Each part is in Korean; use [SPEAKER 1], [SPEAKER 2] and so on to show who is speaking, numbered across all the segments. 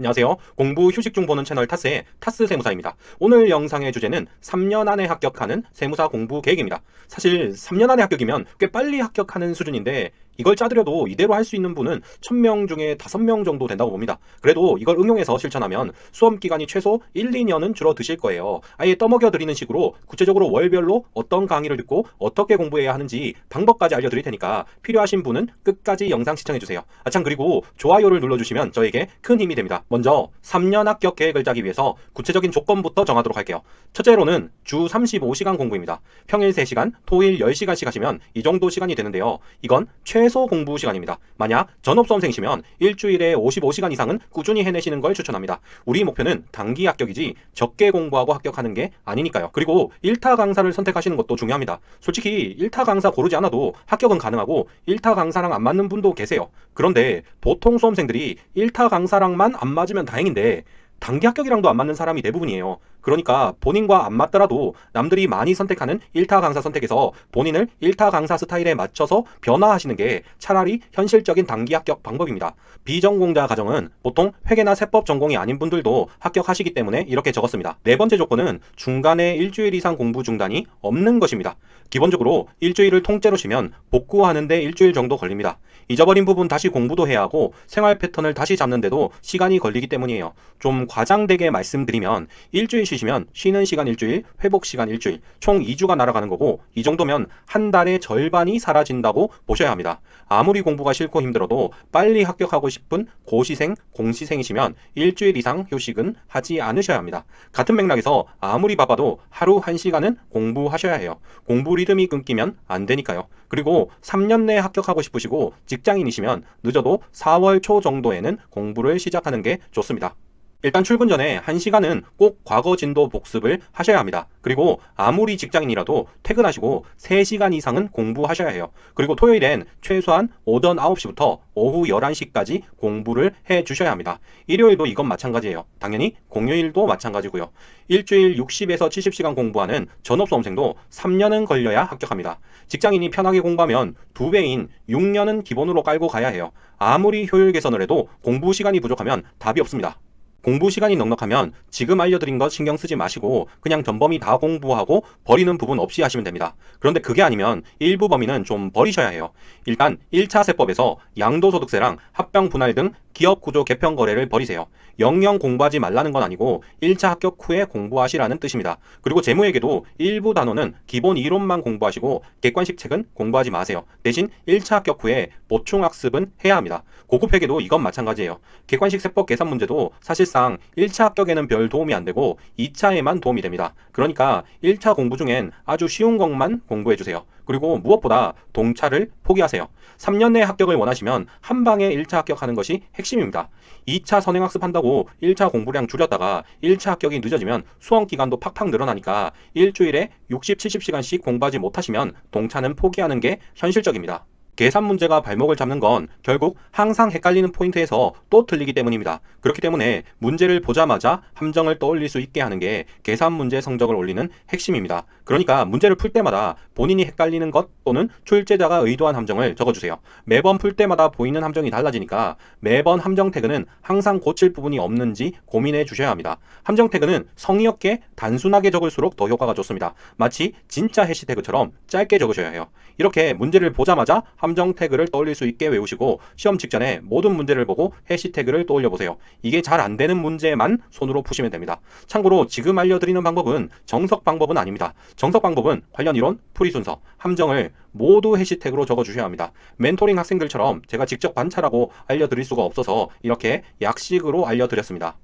[SPEAKER 1] 안녕하세요. 공부 휴식 중 보는 채널 타스의 타스 세무사입니다. 오늘 영상의 주제는 3년 안에 합격하는 세무사 공부 계획입니다. 사실 3년 안에 합격이면 꽤 빨리 합격하는 수준인데 이걸 짜드려도 이대로 할 수 있는 분은 1000명 중에 5명 정도 된다고 봅니다. 그래도 이걸 응용해서 실천하면 수험 기간이 최소 1, 2년은 줄어드실 거예요. 아예 떠먹여 드리는 식으로 구체적으로 월별로 어떤 강의를 듣고 어떻게 공부해야 하는지 방법까지 알려드릴 테니까 필요하신 분은 끝까지 영상 시청해주세요. 참 그리고 좋아요를 눌러주시면 저에게 큰 힘이 됩니다. 먼저 3년 합격 계획을 짜기 위해서 구체적인 조건부터 정하도록 할게요. 첫째로는 주 35시간 공부입니다. 평일 3시간, 토일 10시간씩 하시면 이 정도 시간이 되는데요. 이건 최소 공부 시간입니다. 만약 전업수험생이시면 일주일에 55시간 이상은 꾸준히 해내시는 걸 추천합니다. 우리 목표는 단기 합격이지 적게 공부하고 합격하는 게 아니니까요. 그리고 1타 강사를 선택하시는 것도 중요합니다. 솔직히 1타 강사 고르지 않아도 합격은 가능하고 1타 강사랑 안 맞는 분도 계세요. 그런데 보통 수험생들이 1타 강사랑만 안 맞으면 다행인데 단기 합격이랑도 안 맞는 사람이 대부분이에요. 그러니까 본인과 안 맞더라도 남들이 많이 선택하는 1타 강사 선택에서 본인을 1타 강사 스타일에 맞춰서 변화하시는 게 차라리 현실적인 단기 합격 방법입니다. 비전공자 가정은 보통 회계나 세법 전공이 아닌 분들도 합격하시기 때문에 이렇게 적었습니다. 네 번째 조건은 중간에 일주일 이상 공부 중단이 없는 것입니다. 기본적으로 일주일을 통째로 쉬면 복구하는데 일주일 정도 걸립니다. 잊어버린 부분 다시 공부도 해야 하고 생활 패턴을 다시 잡는데도 시간이 걸리기 때문이에요. 좀 과장되게 말씀드리면 일주일 쉬시면 쉬는 시간 일주일, 회복 시간 일주일, 총 2주가 날아가는 거고 이 정도면 한 달의 절반이 사라진다고 보셔야 합니다. 아무리 공부가 싫고 힘들어도 빨리 합격하고 싶은 고시생, 공시생이시면 일주일 이상 휴식은 하지 않으셔야 합니다. 같은 맥락에서 아무리 바빠도 하루 1시간은 공부하셔야 해요. 공부 리듬이 끊기면 안 되니까요. 그리고 3년 내에 합격하고 싶으시고 직장인이시면 늦어도 4월 초 정도에는 공부를 시작하는 게 좋습니다. 일단 출근 전에 1시간은 꼭 과거 진도 복습을 하셔야 합니다. 그리고 아무리 직장인이라도 퇴근하시고 3시간 이상은 공부하셔야 해요. 그리고 토요일엔 최소한 오전 9시부터 오후 11시까지 공부를 해 주셔야 합니다. 일요일도 이건 마찬가지예요. 당연히 공휴일도 마찬가지고요. 일주일 60에서 70시간 공부하는 전업수험생도 3년은 걸려야 합격합니다. 직장인이 편하게 공부하면 2배인 6년은 기본으로 깔고 가야 해요. 아무리 효율 개선을 해도 공부 시간이 부족하면 답이 없습니다. 공부 시간이 넉넉하면 지금 알려드린 것 신경 쓰지 마시고 그냥 전범위 다 공부하고 버리는 부분 없이 하시면 됩니다. 그런데 그게 아니면 일부 범위는 좀 버리셔야 해요. 일단 1차 세법에서 양도소득세랑 합병 분할 등 기업구조 개편 거래를 버리세요. 영영 공부하지 말라는 건 아니고 1차 합격 후에 공부하시라는 뜻입니다. 그리고 재무회계도 일부 단원은 기본 이론만 공부하시고 객관식 책은 공부하지 마세요. 대신 1차 합격 후에 보충학습은 해야 합니다. 고급회계도 이건 마찬가지예요. 객관식 세법 계산 문제도 사실상 1차 합격에는 별 도움이 안 되고 2차에만 도움이 됩니다. 그러니까 1차 공부 중엔 아주 쉬운 것만 공부해주세요. 그리고 무엇보다 동차를 포기하세요. 3년 내 합격을 원하시면 한 방에 1차 합격하는 것이 핵심입니다. 2차 선행학습 한다고 1차 공부량 줄였다가 1차 합격이 늦어지면 수험 기간도 팍팍 늘어나니까 일주일에 60, 70시간씩 공부하지 못하시면 동차는 포기하는 게 현실적입니다. 계산 문제가 발목을 잡는 건 결국 항상 헷갈리는 포인트에서 또 틀리기 때문입니다. 그렇기 때문에 문제를 보자마자 함정을 떠올릴 수 있게 하는 게 계산 문제 성적을 올리는 핵심입니다. 그러니까 문제를 풀 때마다 본인이 헷갈리는 것 또는 출제자가 의도한 함정을 적어주세요. 매번 풀 때마다 보이는 함정이 달라지니까 매번 함정 태그는 항상 고칠 부분이 없는지 고민해 주셔야 합니다. 함정 태그는 성의 없게 단순하게 적을수록 더 효과가 좋습니다. 마치 진짜 해시태그처럼 짧게 적으셔야 해요. 이렇게 문제를 보자마자 함정 태그를 떠올릴 수 있게 외우시고 시험 직전에 모든 문제를 보고 해시태그를 떠올려 보세요. 이게 잘 안 되는 문제만 손으로 푸시면 됩니다. 참고로 지금 알려드리는 방법은 정석 방법은 아닙니다. 정석 방법은 관련 이론, 풀이 순서, 함정을 모두 해시태그로 적어주셔야 합니다. 멘토링 학생들처럼 제가 직접 관찰하고 알려드릴 수가 없어서 이렇게 약식으로 알려드렸습니다.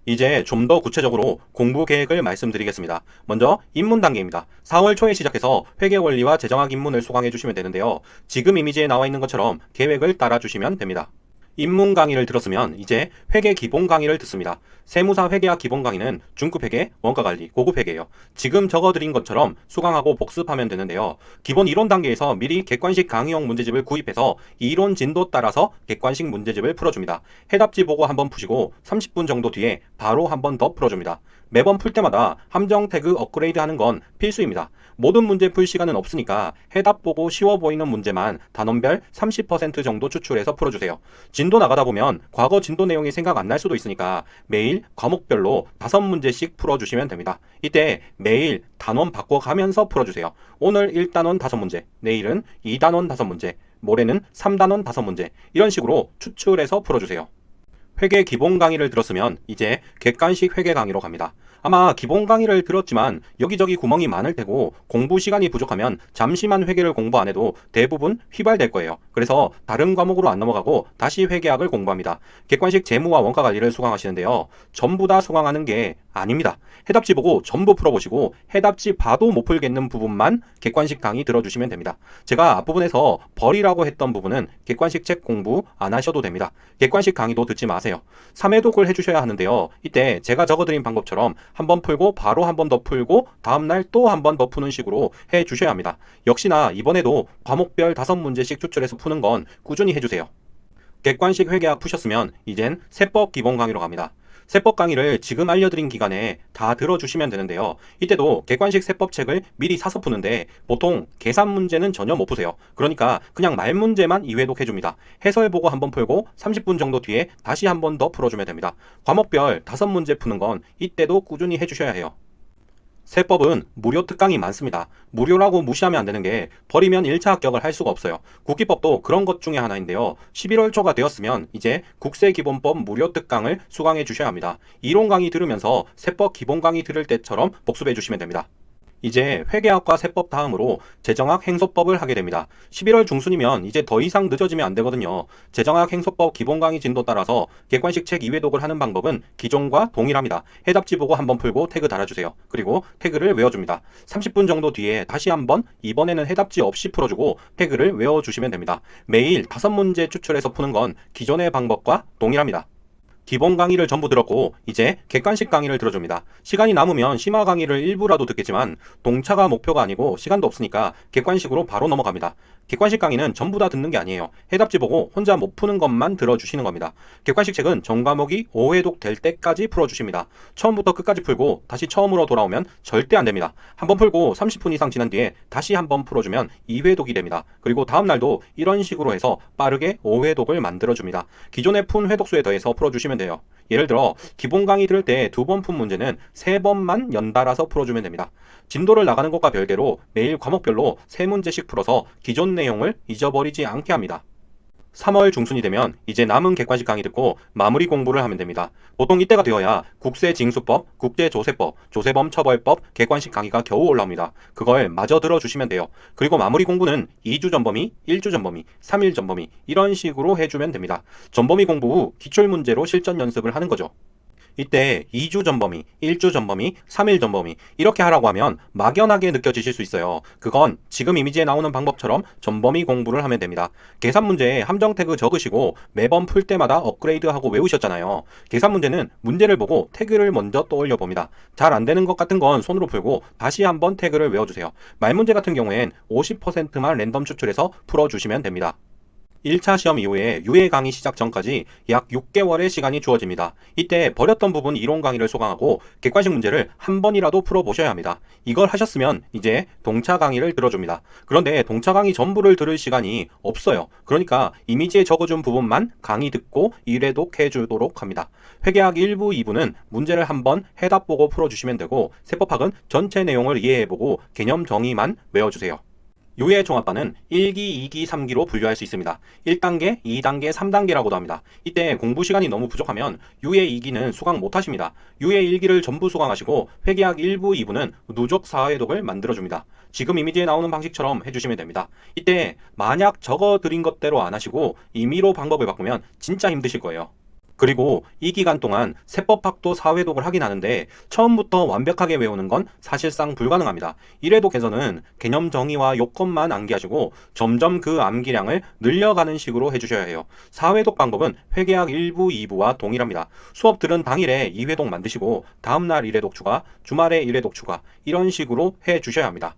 [SPEAKER 1] 이제 좀 더 구체적으로 공부 계획을 말씀드리겠습니다. 먼저 입문 단계입니다. 4월 초에 시작해서 회계 원리와 재정학 입문을 수강해 주시면 되는데요. 지금 이미지에 나와 있는 것처럼 계획을 따라 주시면 됩니다. 입문 강의를 들었으면 이제 회계 기본 강의를 듣습니다. 세무사 회계학 기본 강의는 중급 회계, 원가 관리, 고급 회계예요. 지금 적어드린 것처럼 수강하고 복습하면 되는데요. 기본 이론 단계에서 미리 객관식 강의용 문제집을 구입해서 이론 진도 따라서 객관식 문제집을 풀어줍니다. 해답지 보고 한번 푸시고 30분 정도 뒤에 바로 한 번 더 풀어줍니다. 매번 풀 때마다 함정 태그 업그레이드 하는 건 필수입니다. 모든 문제 풀 시간은 없으니까 해답 보고 쉬워 보이는 문제만 단원별 30% 정도 추출해서 풀어주세요. 진도 나가다 보면 과거 진도 내용이 생각 안 날 수도 있으니까 매일 과목별로 5문제씩 풀어주시면 됩니다. 이때 매일 단원 바꿔가면서 풀어주세요. 오늘 1단원 5문제, 내일은 2단원 5문제, 모레는 3단원 5문제, 이런 식으로 추출해서 풀어주세요. 회계 기본 강의를 들었으면 이제 객관식 회계 강의로 갑니다. 아마 기본 강의를 들었지만 여기저기 구멍이 많을 테고 공부 시간이 부족하면 잠시만 회계를 공부 안 해도 대부분 휘발될 거예요. 그래서 다른 과목으로 안 넘어가고 다시 회계학을 공부합니다. 객관식 재무와 원가 관리를 수강하시는데요. 전부 다 수강하는 게 아닙니다. 해답지 보고 전부 풀어보시고 해답지 봐도 못 풀겠는 부분만 객관식 강의 들어주시면 됩니다. 제가 앞부분에서 벌이라고 했던 부분은 객관식 책 공부 안 하셔도 됩니다. 객관식 강의도 듣지 마세요. 3회독을 해주셔야 하는데요. 이때 제가 적어드린 방법처럼 한 번 풀고 바로 한 번 더 풀고 다음날 또 한 번 더 푸는 식으로 해주셔야 합니다. 역시나 이번에도 과목별 5문제씩 추출해서 푸는 건 꾸준히 해주세요. 객관식 회계학 푸셨으면 이젠 세법 기본 강의로 갑니다. 세법 강의를 지금 알려드린 기간에 다 들어주시면 되는데요. 이때도 객관식 세법책을 미리 사서 푸는데 보통 계산 문제는 전혀 못 푸세요. 그러니까 그냥 말 문제만 2회독 해줍니다. 해설보고 한번 풀고 30분 정도 뒤에 다시 한 번 더 풀어주면 됩니다. 과목별 5문제 푸는 건 이때도 꾸준히 해주셔야 해요. 세법은 무료 특강이 많습니다. 무료라고 무시하면 안 되는 게 버리면 1차 합격을 할 수가 없어요. 국기법도 그런 것 중에 하나인데요. 11월 초가 되었으면 이제 국세기본법 무료 특강을 수강해 주셔야 합니다. 이론 강의 들으면서 세법 기본 강의 들을 때처럼 복습해 주시면 됩니다. 이제 회계학과 세법 다음으로 재정학 행소법을 하게 됩니다. 11월 중순이면 이제 더 이상 늦어지면 안 되거든요. 재정학 행소법 기본 강의 진도 따라서 객관식 책 2회독을 하는 방법은 기존과 동일합니다. 해답지 보고 한번 풀고 태그 달아주세요. 그리고 태그를 외워줍니다. 30분 정도 뒤에 다시 한번 이번에는 해답지 없이 풀어주고 태그를 외워주시면 됩니다. 매일 5문제 추출해서 푸는 건 기존의 방법과 동일합니다. 기본 강의를 전부 들었고 이제 객관식 강의를 들어줍니다. 시간이 남으면 심화 강의를 일부라도 듣겠지만 동차가 목표가 아니고 시간도 없으니까 객관식으로 바로 넘어갑니다. 객관식 강의는 전부 다 듣는 게 아니에요. 해답지 보고 혼자 못 푸는 것만 들어주시는 겁니다. 객관식 책은 전 과목이 5회독 될 때까지 풀어주십니다. 처음부터 끝까지 풀고 다시 처음으로 돌아오면 절대 안 됩니다. 한번 풀고 30분 이상 지난 뒤에 다시 한번 풀어주면 2회독이 됩니다. 그리고 다음 날도 이런 식으로 해서 빠르게 5회독을 만들어줍니다. 기존에 푼 회독수에 더해서 풀어주시면 돼요. 예를 들어 기본 강의 들을 때 2번 푼 문제는 3번만 연달아서 풀어주면 됩니다. 진도를 나가는 것과 별개로 매일 과목별로 3문제씩 풀어서 기존 내용을 잊어버리지 않게 합니다. 3월 중순이 되면 이제 남은 객관식 강의 듣고 마무리 공부를 하면 됩니다. 보통 이때가 되어야 국세징수법, 국제조세법, 조세범처벌법 객관식 강의가 겨우 올라옵니다. 그걸 마저 들어주시면 돼요. 그리고 마무리 공부는 2주 전범위, 1주 전범위, 3일 전범위 이런 식으로 해주면 됩니다. 전범위 공부 후 기출문제로 실전 연습을 하는 거죠. 이때 2주 전범위, 1주 전범위, 3일 전범위 이렇게 하라고 하면 막연하게 느껴지실 수 있어요. 그건 지금 이미지에 나오는 방법처럼 전범위 공부를 하면 됩니다. 계산 문제에 함정 태그 적으시고 매번 풀 때마다 업그레이드하고 외우셨잖아요. 계산 문제는 문제를 보고 태그를 먼저 떠올려 봅니다. 잘 안 되는 것 같은 건 손으로 풀고 다시 한번 태그를 외워주세요. 말 문제 같은 경우엔 50%만 랜덤 추출해서 풀어주시면 됩니다. 1차 시험 이후에 유예 강의 시작 전까지 약 6개월의 시간이 주어집니다. 이때 버렸던 부분 이론 강의를 수강하고 객관식 문제를 한 번이라도 풀어보셔야 합니다. 이걸 하셨으면 이제 동차 강의를 들어줍니다. 그런데 동차 강의 전부를 들을 시간이 없어요. 그러니까 이미지에 적어준 부분만 강의 듣고 1회독 해주도록 합니다. 회계학 1부, 2부는 문제를 한번 해답 보고 풀어주시면 되고 세법학은 전체 내용을 이해해보고 개념 정의만 외워주세요. 유예 종합반은 1기, 2기, 3기로 분류할 수 있습니다. 1단계, 2단계, 3단계라고도 합니다. 이때 공부 시간이 너무 부족하면 유예 2기는 수강 못하십니다. 유예 1기를 전부 수강하시고 회계학 1부, 2부는 누적 4회독을 만들어줍니다. 지금 이미지에 나오는 방식처럼 해주시면 됩니다. 이때 만약 적어드린 것대로 안 하시고 임의로 방법을 바꾸면 진짜 힘드실 거예요. 그리고 이 기간 동안 세법학도 4회독을 하긴 하는데 처음부터 완벽하게 외우는 건 사실상 불가능합니다. 1회독에서는 개념 정의와 요건만 암기하시고 점점 그 암기량을 늘려가는 식으로 해주셔야 해요. 4회독 방법은 회계학 1부, 2부와 동일합니다. 수업 들은 당일에 2회독 만드시고 다음날 1회독 추가, 주말에 1회독 추가 이런 식으로 해주셔야 합니다.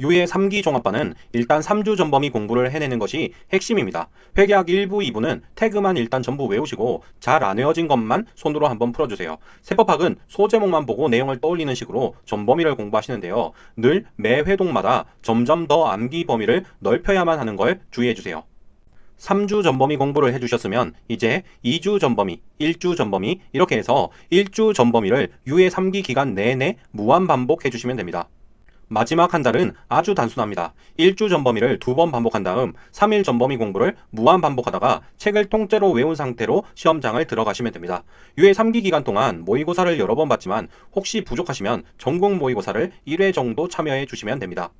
[SPEAKER 1] 유예 3기 종합반은 일단 3주 전범위 공부를 해내는 것이 핵심입니다. 회계학 1부, 2부는 태그만 일단 전부 외우시고 잘 안 외워진 것만 손으로 한번 풀어주세요. 세법학은 소제목만 보고 내용을 떠올리는 식으로 전범위를 공부하시는데요. 늘 매 회독마다 점점 더 암기 범위를 넓혀야만 하는 걸 주의해주세요. 3주 전범위 공부를 해주셨으면 이제 2주 전범위, 1주 전범위 이렇게 해서 1주 전범위를 유예 3기 기간 내내 무한 반복해주시면 됩니다. 마지막 한 달은 아주 단순합니다. 1주 전범위를 2번 반복한 다음 3일 전범위 공부를 무한 반복하다가 책을 통째로 외운 상태로 시험장을 들어가시면 됩니다. 유예 3기 기간 동안 모의고사를 여러 번 봤지만 혹시 부족하시면 전국 모의고사를 1회 정도 참여해 주시면 됩니다.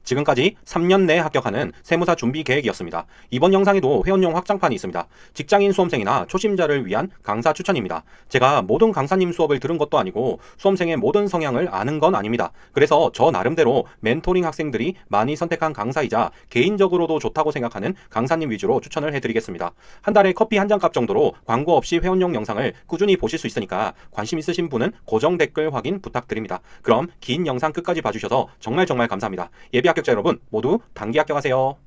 [SPEAKER 1] 지금까지 3년 내에 합격하는 세무사 준비 계획이었습니다. 이번 영상에도 회원용 확장판이 있습니다. 직장인 수험생이나 초심자를 위한 강사 추천입니다. 제가 모든 강사님 수업을 들은 것도 아니고 수험생의 모든 성향을 아는 건 아닙니다. 그래서 저 나름대로 멘토링 학생들이 많이 선택한 강사이자 개인적으로도 좋다고 생각하는 강사님 위주로 추천을 해드리겠습니다. 한 달에 커피 한 잔 값 정도로 광고 없이 회원용 영상을 꾸준히 보실 수 있으니까 관심 있으신 분은 고정 댓글 확인 부탁드립니다. 그럼 긴 영상 끝까지 봐주셔서 정말 감사합니다. 예비 합격자 여러분 모두 단기 합격하세요.